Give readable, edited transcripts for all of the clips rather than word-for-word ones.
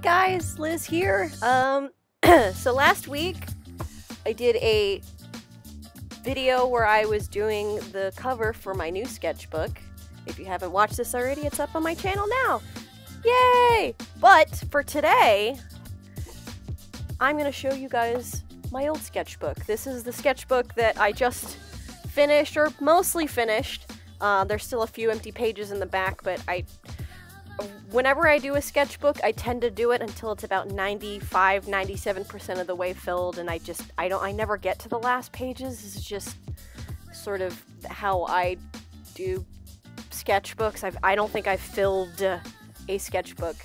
guys, Liz here. So last week I did a video where I was doing the cover for my new sketchbook. If you haven't watched this already, it's up on my channel now. Yay! But for today, I'm gonna show you guys my old sketchbook. This is the sketchbook that I just finished, or mostly finished. There's still a few empty pages in the back, but whenever I do a sketchbook, I tend to do it until it's about 95–97% of the way filled, and I never get to the last pages. This is just sort of how I do sketchbooks. I don't think I've filled a sketchbook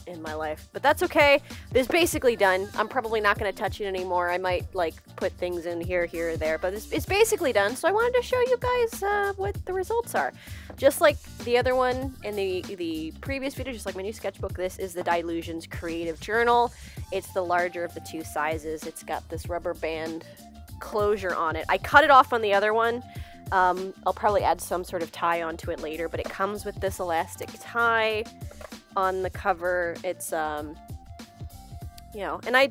in my life, but that's okay. It's basically done. I'm probably not going to touch it anymore. I might like put things in here or there, but it's basically done. So I wanted to show you guys what the results are. Just like the other one in the previous video, just like my new sketchbook, this is the Dylusions Creative Journal. It's the larger of the two sizes. It's got this rubber band closure on it. I cut it off on the other one. I'll probably add some sort of tie onto it later, but it comes with this elastic tie on the cover. It's you know, and I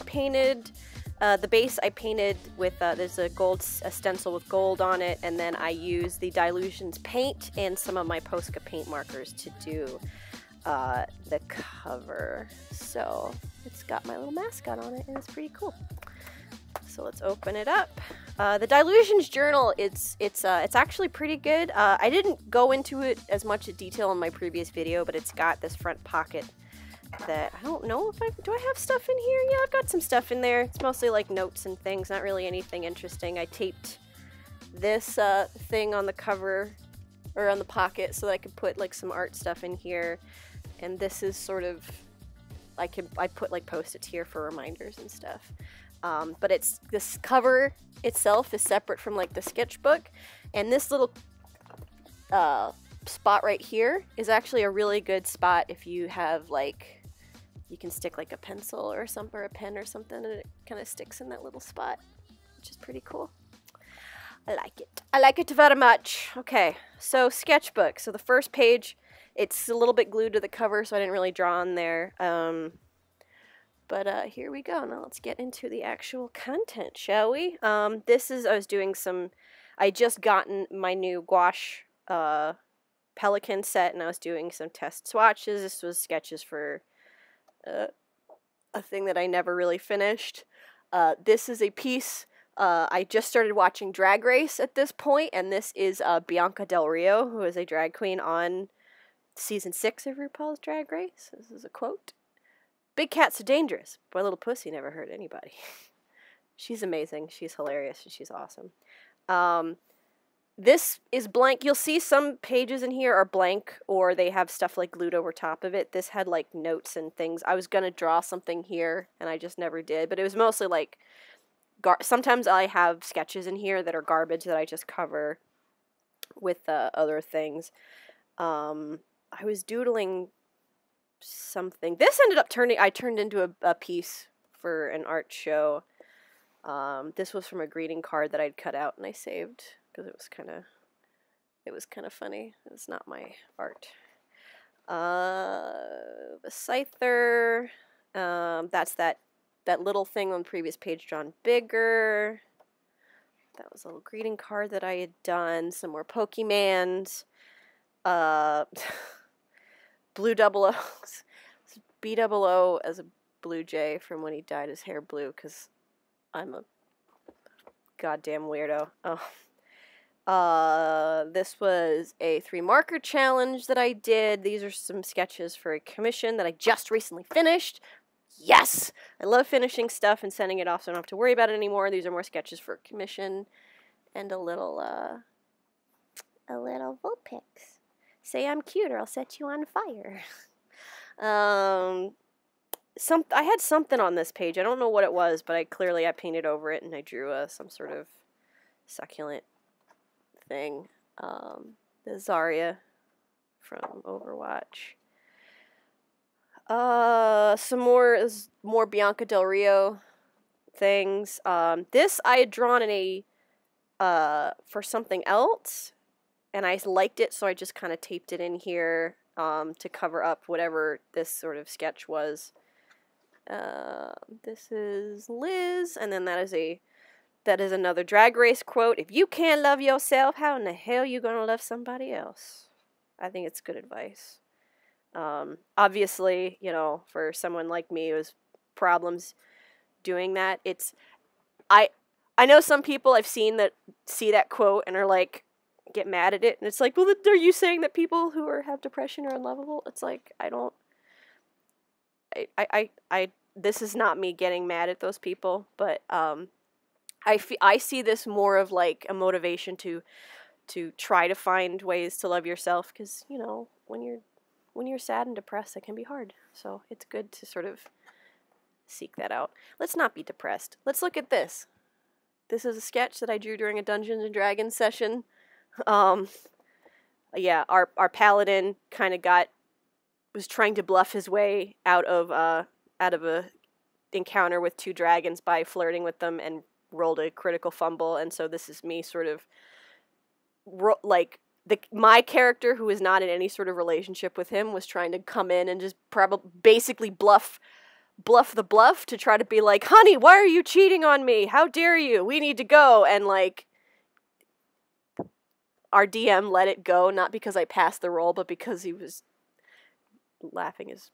painted the base. I painted with there's a stencil with gold on it, and then I used the Dylusions paint and some of my Posca paint markers to do the cover. So it's got my little mascot on it, and it's pretty cool. So let's open it up. The Dylusions journal, it's actually pretty good. I didn't go into it as much detail in my previous video, but it's got this front pocket that I don't know if do I have stuff in here? Yeah, I've got some stuff in there. It's mostly like notes and things, not really anything interesting. I taped this thing on the cover, or on the pocket, so that I could put like some art stuff in here. And this is sort of, I put like post-its here for reminders and stuff. But this cover itself is separate from like the sketchbook, and this little spot right here is actually a really good spot if you have like, you can stick like a pencil or something, or a pen or something, and it kind of sticks in that little spot, which is pretty cool. I like it. I like it very much. Okay, so sketchbook. So the first page, it's a little bit glued to the cover, so I didn't really draw on there. But here we go. Now let's get into the actual content, shall we? I just gotten my new gouache Pelican set, and I was doing some test swatches. This was sketches for a thing that I never really finished. This is a piece. I just started watching Drag Race at this point, and this is Bianca Del Rio, who is a drag queen on season 6 of RuPaul's Drag Race. This is a quote. "Big cats are dangerous. Boy, little pussy never hurt anybody." She's amazing. She's hilarious. And she's awesome. This is blank. You'll see some pages in here are blank, or they have stuff like glued over top of it. This had like notes and things. I was going to draw something here, and I just never did. But it was mostly like, sometimes I have sketches in here that are garbage that I just cover with other things. I was doodling something. This ended up I turned into a piece for an art show. This was from a greeting card that I'd cut out and I saved because it was kind of funny. It's not my art. The scyther. That's that little thing on the previous page drawn bigger. That was a little greeting card that I had done. Some more Pokemans. Blue double O's. B-double-O as a blue jay from when he dyed his hair blue, because I'm a goddamn weirdo. Oh. This was a 3-marker challenge that I did. These are some sketches for a commission that I just recently finished. Yes! I love finishing stuff and sending it off so I don't have to worry about it anymore. These are more sketches for a commission. And a little Vulpix. Say I'm cute or I'll set you on fire. I had something on this page. I don't know what it was, but I painted over it and I drew some sort of succulent thing. The Zarya from Overwatch. Some more Bianca Del Rio things. This I had drawn in a for something else, and I liked it, so I just kind of taped it in here. to cover up whatever this sort of sketch was. This is Liz, and then that is another Drag Race quote. If you can't love yourself, how in the hell you gonna love somebody else? I think it's good advice. Obviously, you know, for someone like me who has problems doing that, I know some people I've seen that see that quote and are like, get mad at it, and it's like, well, are you saying that people who have depression are unlovable? It's like, this is not me getting mad at those people, but I see this more of like a motivation to try to find ways to love yourself, because, you know, when you're sad and depressed, it can be hard. So it's good to sort of seek that out. Let's not be depressed. Let's look at this. This is a sketch that I drew during a Dungeons and Dragons session. Yeah, our paladin kind of was trying to bluff his way out of a encounter with 2 dragons by flirting with them, and rolled a critical fumble. And so this is me sort of my character, who is not in any sort of relationship with him, was trying to come in and just basically bluff the bluff to try to be like, honey, why are you cheating on me? How dare you? We need to go. And like, our DM let it go, not because I passed the roll, but because he was laughing his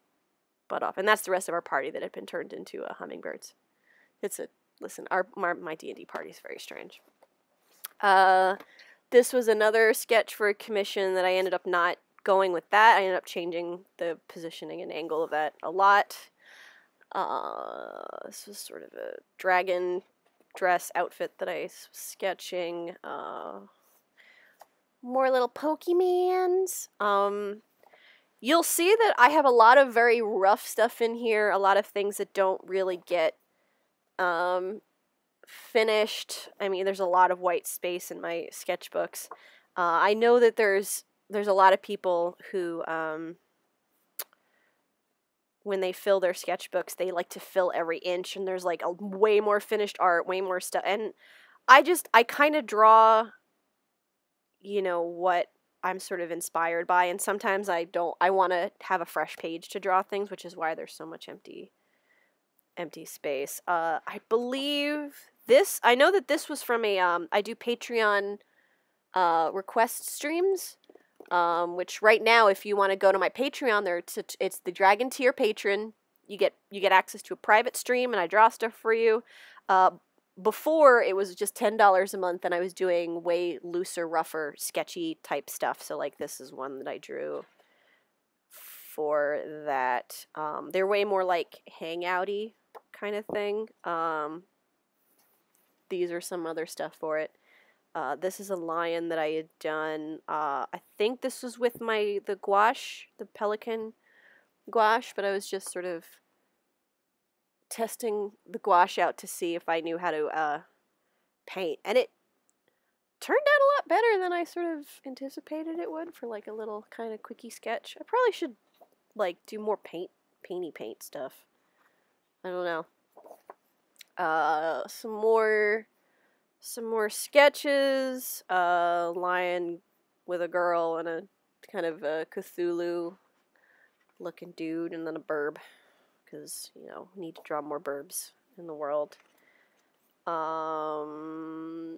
butt off. And that's the rest of our party that had been turned into hummingbirds. Listen, my D&D party is very strange. This was another sketch for a commission that I ended up not going with that. I ended up changing the positioning and angle of that a lot. This was sort of a dragon dress outfit that I was sketching. More little Pokemans. You'll see that I have a lot of very rough stuff in here, a lot of things that don't really get finished. I mean, there's a lot of white space in my sketchbooks. I know that there's a lot of people who, when they fill their sketchbooks, they like to fill every inch, and there's like a way more finished art, way more stuff. And I kind of draw, you know, what I'm sort of inspired by, and sometimes I want to have a fresh page to draw things, which is why there's so much empty space. I believe I know that this was from I do Patreon request streams, which right now, if you want to go to my Patreon, it's the Dragon Tier Patron. You get access to a private stream, and I draw stuff for you. Before, it was just $10 a month, and I was doing way looser, rougher, sketchy type stuff. So, like, this is one that I drew for that. They're way more like hangouty kind of thing. These are some other stuff for it. This is a lion that I had done. I think this was with the gouache, the pelican gouache, but I was just sort of testing the gouache out to see if I knew how to paint, and it turned out a lot better than I sort of anticipated it would for like a little kind of quickie sketch. I probably should like do more painty paint stuff. I don't know. Some more sketches. Lion with a girl and a kind of a Cthulhu looking dude, and then a burb, because, you know, need to draw more burbs in the world. I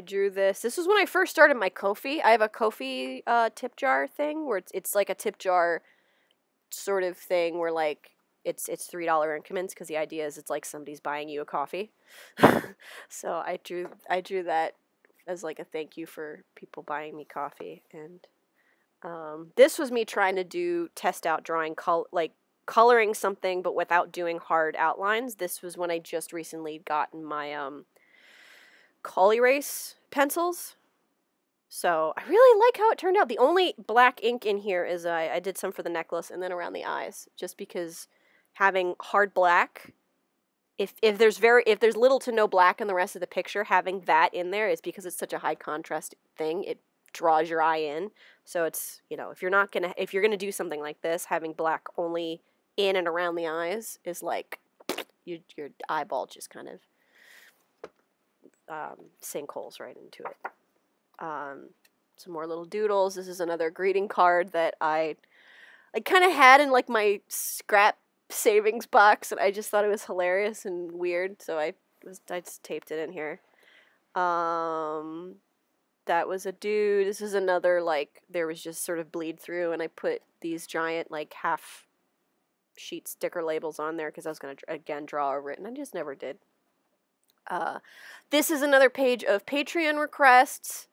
drew this. This was when I first started my Ko-fi. I have a Ko-fi tip jar thing where it's like a tip jar sort of thing where like it's $3 increments, because the idea is it's like somebody's buying you a coffee. So I drew that as like a thank you for people buying me coffee. And this was me trying to test out drawing coloring something but without doing hard outlines. This was when I just recently gotten my Erase pencils. So I really like how it turned out. The only black ink in here is I did some for the necklace and then around the eyes, just because having hard black, if there's little to no black in the rest of the picture, having that in there is because it's such a high contrast thing. It draws your eye in. So it's, you know, if you're gonna do something like this, having black only in and around the eyes is like your eyeball just kind of sinkholes right into it. some more little doodles. This is another greeting card that I kind of had in like my scrap savings box, and I just thought it was hilarious and weird, so I just taped it in here. That was a dude. This is another, like, there was just sort of bleed through, and I put these giant, like, half sheet sticker labels on there because I was going to, again, draw over it, and I just never did. This is another page of Patreon requests.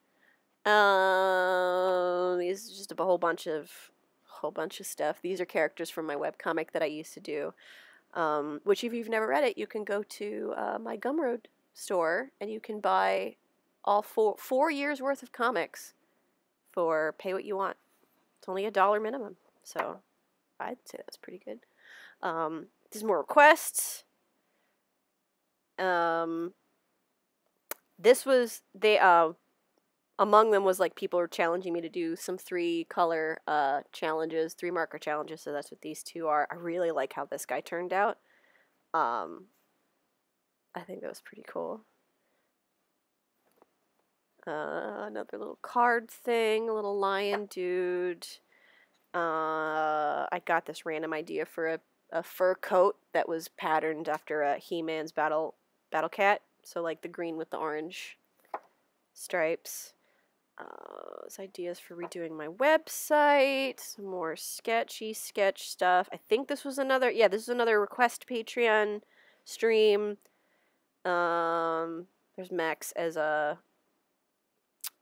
These are just a whole bunch of stuff. These are characters from my webcomic that I used to do, which if you've never read it, you can go to my Gumroad store, and you can buy all 4 years worth of comics for pay what you want. It's only $1 minimum, so I'd say that's pretty good. There's more requests. This was among them was like people were challenging me to do some 3-color challenges, 3-marker challenges. So that's what these two are. I really like how this guy turned out. I think that was pretty cool. Another little card thing, a little lion dude. I got this random idea for a fur coat that was patterned after He-Man's Battle Cat. So like the green with the orange stripes. Ideas for redoing my website. Some more sketch stuff. I think this was another, this is another request Patreon stream. There's Max as a,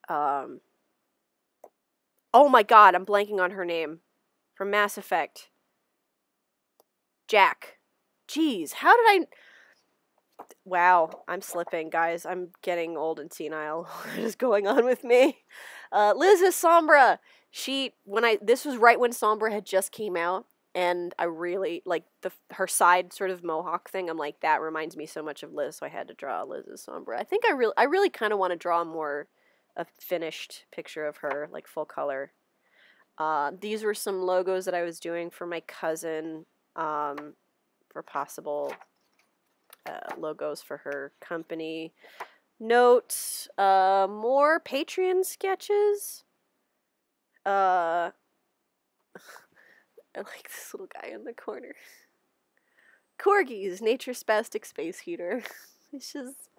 oh my god, I'm blanking on her name. From Mass Effect. Jack. Jeez, how did I... Wow, I'm slipping, guys. I'm getting old and senile. What is going on with me? Liz is Sombra. This was right when Sombra had just came out, and I really, like, her side sort of mohawk thing, I'm like, that reminds me so much of Liz, so I had to draw Liz as Sombra. I think I really kind of want to draw a finished picture of her, like, full color. These were some logos that I was doing for my cousin, for possible logos for her company. Notes, more Patreon sketches. I like this little guy in the corner. Corgis, nature spastic space heater. It's just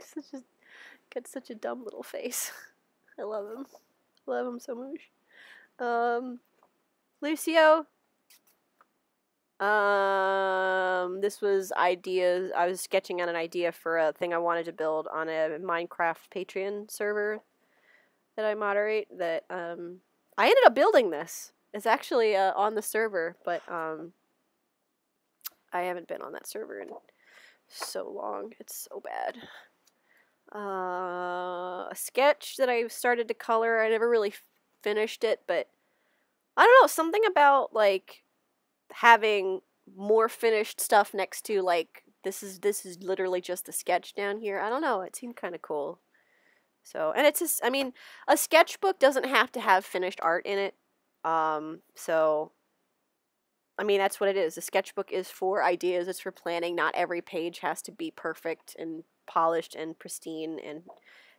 got such a dumb little face. I love him. Love him so much. Lucio. This was ideas. I was sketching on an idea for a thing I wanted to build on a Minecraft Patreon server that I moderate. That I ended up building this. It's actually on the server, but I haven't been on that server in so long. It's so bad. A sketch that I started to color. I never really finished it, but I don't know, something about like having more finished stuff next to like this is literally just a sketch down here. I don't know, it seemed kind of cool. So, and it's just, I mean, a sketchbook doesn't have to have finished art in it. So I mean, that's what it is. A sketchbook is for ideas, it's for planning. Not every page has to be perfect and polished and pristine and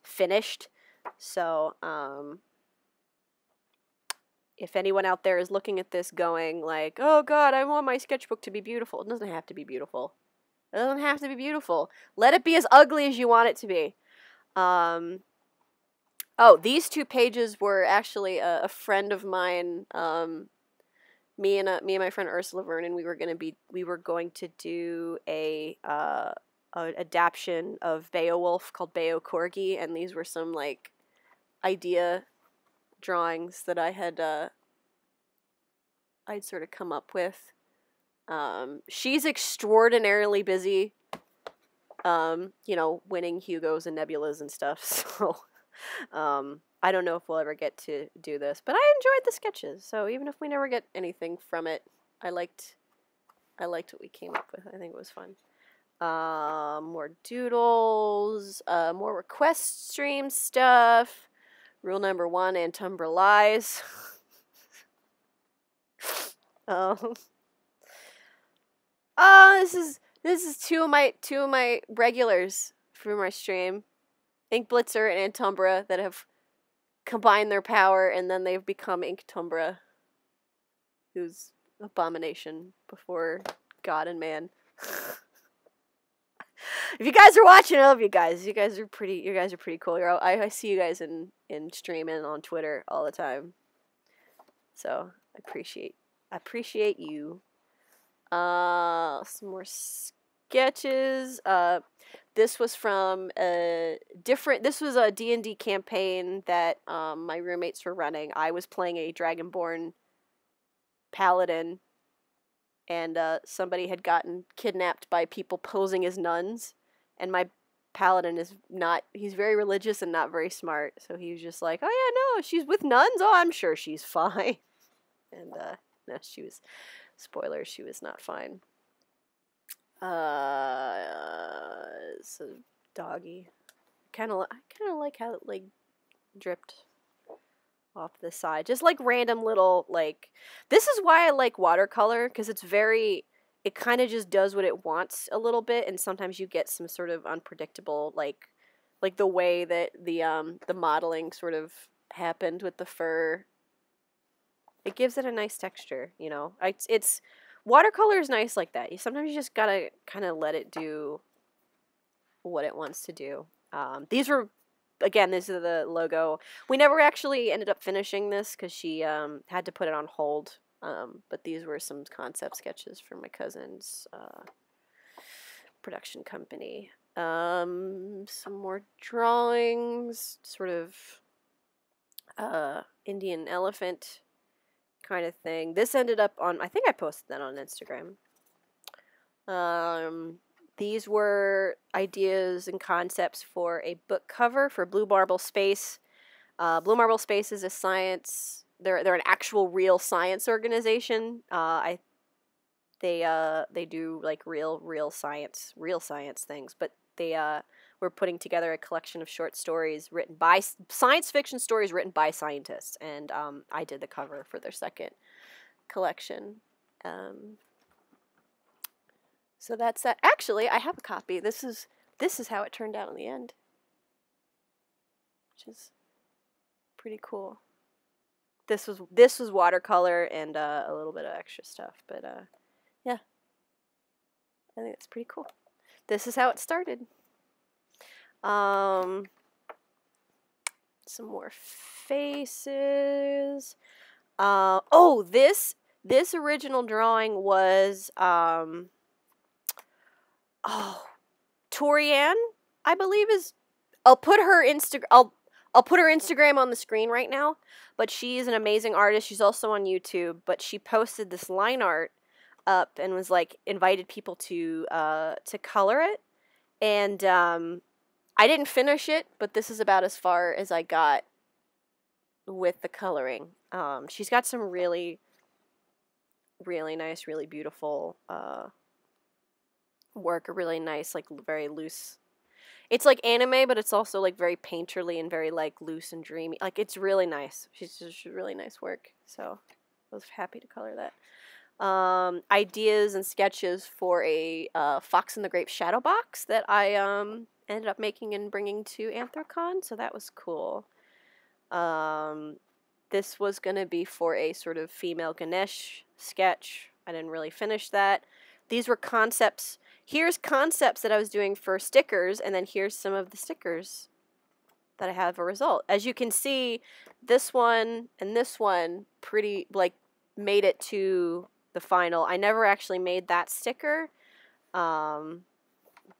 finished. So, if anyone out there is looking at this going like, oh god, I want my sketchbook to be beautiful. It doesn't have to be beautiful. It doesn't have to be beautiful. Let it be as ugly as you want it to be. Oh, these 2 pages were actually a friend of mine, me and my friend Ursula Vernon, we were going to do a adaptation of Beowulf called Beo Corgi, and these were some like idea drawings that I had I'd sort of come up with. She's extraordinarily busy, you know, winning Hugos and Nebulas and stuff, so I don't know if we'll ever get to do this, but I enjoyed the sketches, so even if we never get anything from it, I liked what we came up with. I think it was fun. More doodles, more request stream stuff. Rule number 1, Antumbra lies. This is two of my regulars for my stream, Ink Blitzer and Antumbra, that have combine their power, and then they've become Inktombra, who's abomination before God and man. If you guys are watching, I love you guys. You guys are pretty cool. I see you guys in stream and on Twitter all the time. So I appreciate you. Some more sketches. This was from this was a D&D campaign that my roommates were running. I was playing a Dragonborn paladin, and somebody had gotten kidnapped by people posing as nuns, and my paladin he's very religious and not very smart, so he was just like, oh yeah, no, she's with nuns, oh, I'm sure she's fine. And no, spoilers, she was not fine. It's a doggy. I kind of like how it like dripped off the side, just like random little like. This is why I like watercolor, because it kind of just does what it wants a little bit, and sometimes you get some sort of unpredictable like the way that the modeling sort of happened with the fur. It gives it a nice texture, you know. It's watercolor is nice like that. Sometimes you just gotta kind of let it do what it wants to do. These are, again, this is the logo. We never actually ended up finishing this because she had to put it on hold. But these were some concept sketches from my cousin's production company. Some more drawings, sort of Indian elephant kind of thing. This ended up on, I think I posted that on Instagram. These were ideas and concepts for a book cover for Blue Marble Space. Blue Marble Space is a science, they're an actual real science organization. They do like real science things, but they were putting together a collection of short stories written by science fiction stories written by scientists, and I did the cover for their second collection. So that's that. Actually, I have a copy. This is how it turned out in the end, which is pretty cool. This was watercolor and a little bit of extra stuff, but yeah, I think it's pretty cool. This is how it started. Some more faces. Oh, this original drawing was Torianne, I believe is. I'll put her Instagram on the screen right now, but she's an amazing artist. She's also on YouTube, but she posted this line art up and was like invited people to color it, and I didn't finish it, but this is about as far as I got with the coloring. She's got some really nice, really beautiful work, a really nice, like very loose. It's like anime, but it's also like very painterly and very like loose and dreamy. Like it's really nice. She's just really nice work. So I was happy to color that. Ideas and sketches for a Fox and the Grape shadow box that I ended up making and bringing to Anthrocon. So that was cool. This was going to be for a sort of female Ganesh sketch. I didn't really finish that. These were concepts. Here's concepts that I was doing for stickers, and then here's some of the stickers that I have a result. As you can see, this one and this one pretty, like, made it to the final. I never actually made that sticker, but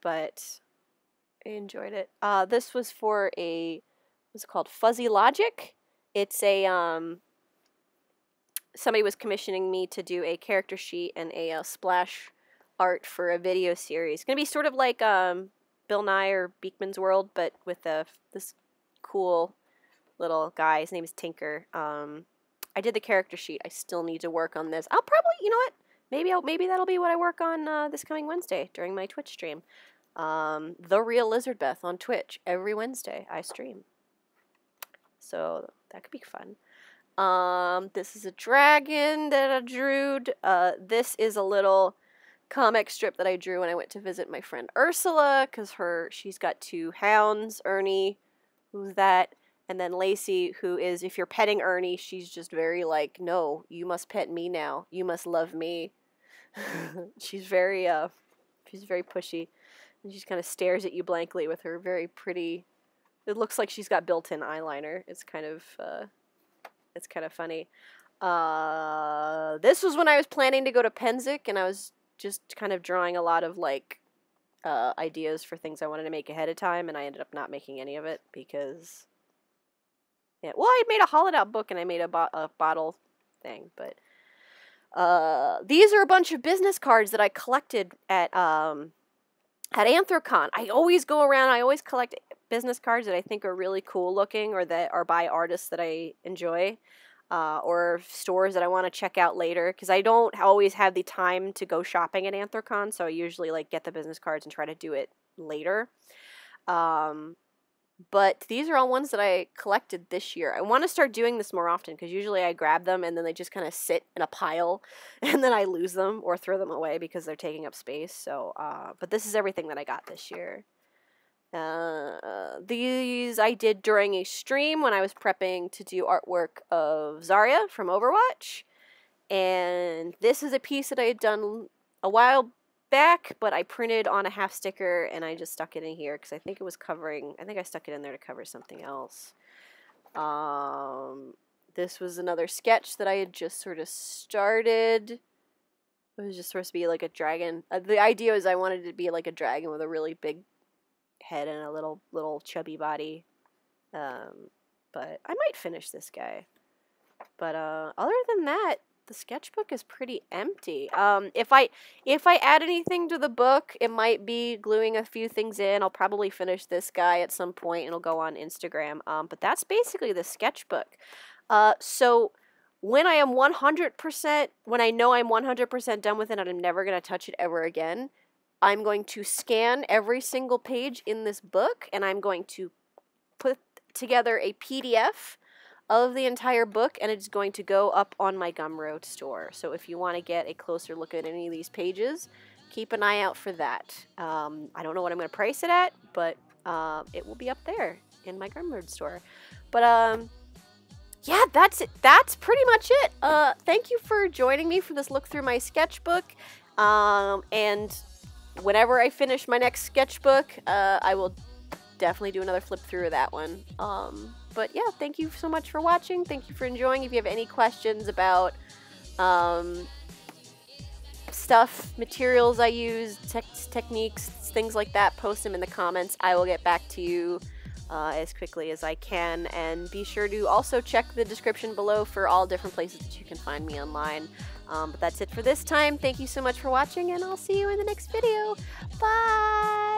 I enjoyed it. This was for what's it called? Fuzzy Logic. It's a, somebody was commissioning me to do a character sheet and a splash art for a video series. It's going to be sort of like Bill Nye or Beakman's World, but with this cool little guy. His name is Tinker. I did the character sheet. I still need to work on this. I'll probably, you know what? Maybe that'll be what I work on this coming Wednesday during my Twitch stream. The Real Lizard Beth on Twitch. Every Wednesday I stream. So that could be fun. This is a dragon that I drew. This is a little comic strip that I drew when I went to visit my friend Ursula, because she's got two hounds, Ernie, who's that, And then Lacey, who is, if you're petting Ernie, she's just very like, no, you must pet me now. You must love me. she's very pushy. And she just kind of stares at you blankly with her very pretty, it looks like she's got built-in eyeliner. It's kind of funny. This was when I was planning to go to Penzic, and I was just kind of drawing a lot of, like, ideas for things I wanted to make ahead of time, and I ended up not making any of it because, yeah, well, I made a hollowed out book and I made a bottle thing, but these are a bunch of business cards that I collected at Anthrocon. I always go around, I always collect business cards that I think are really cool looking or that are by artists that I enjoy. Or stores that I want to check out later, because I don't always have the time to go shopping at Anthrocon, so I usually like get the business cards and try to do it later. But these are all ones that I collected this year. I want to start doing this more often, because usually I grab them and then they just kind of sit in a pile, and then I lose them or throw them away because they're taking up space. So, but this is everything that I got this year. These I did during a stream when I was prepping to do artwork of Zarya from Overwatch. And this is a piece that I had done a while back, but I printed on a half sticker and I just stuck it in here because I think it was covering, I think I stuck it in there to cover something else. This was another sketch that I had just sort of started. It was just supposed to be like a dragon. The idea was I wanted it to be like a dragon with a really big head and a little chubby body, but I might finish this guy. But other than that, the sketchbook is pretty empty. If I add anything to the book, it might be gluing a few things in. I'll probably finish this guy at some point and it'll go on Instagram. But that's basically the sketchbook. So when I am 100%, when I know I'm 100% done with it and I'm never going to touch it ever again, I'm going to scan every single page in this book, and I'm going to put together a PDF of the entire book, and it's going to go up on my Gumroad store. So if you want to get a closer look at any of these pages, keep an eye out for that. I don't know what I'm going to price it at, but it will be up there in my Gumroad store. But yeah, that's it. That's pretty much it. Thank you for joining me for this look through my sketchbook, and whenever I finish my next sketchbook, I will definitely do another flip through of that one. But yeah, thank you so much for watching. Thank you for enjoying. If you have any questions about stuff, materials I use, techniques, things like that, post them in the comments. I will get back to you as quickly as I can. And be sure to also check the description below for all different places that you can find me online. But that's it for this time. Thank you so much for watching, and I'll see you in the next video. Bye!